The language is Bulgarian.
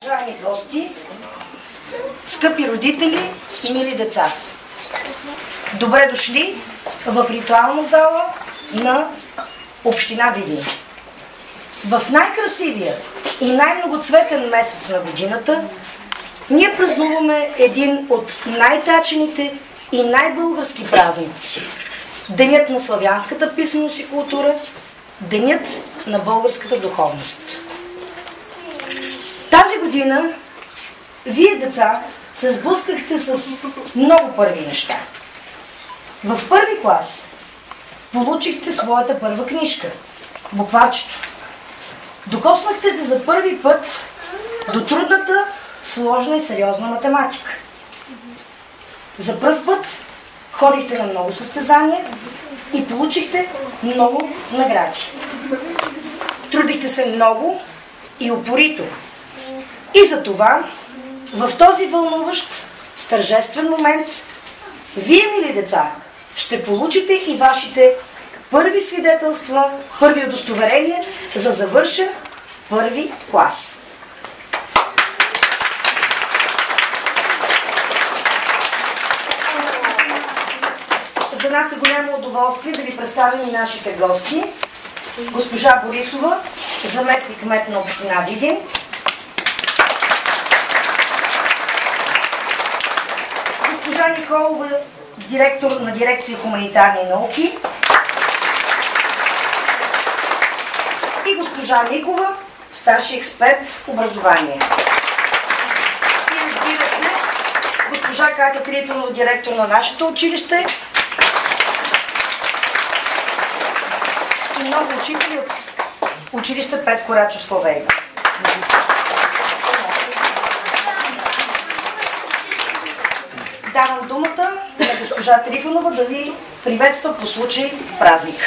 Уважаеми гости, скъпи родители и мили деца! Добре дошли в ритуална зала на община Видин. В най-красивия и най-многоцветен месец на годината ние празнуваме един от най-тачените и най-български празници. Денят на славянската писменост и култура, денят на българската духовност. Тази година вие, деца, се сблъскахте с много първи неща. В първи клас получихте своята първа книжка, букварчето. Докоснахте се за първи път до трудната, сложна и сериозна математика. За пръв път ходихте на много състезания и получихте много награди. Трудихте се много и упорито. И за това, в този вълнуващ, тържествен момент, вие, мили деца, ще получите и вашите първи свидетелства, първи удостоверения за завършен първи клас. За нас е голямо удоволствие да ви представим и нашите гости. Госпожа Борисова, заместник-кмет на община Видин. Госпожа Николова, директор на дирекция хуманитарни науки. И госпожа Микова, старши експерт образование. И разбира се, госпожа Катя Трифонова, директор на нашето училище. И много учители от училище Петко Рачов Славейков. Давам думата на госпожа Трифонова да ви приветства по случай празник.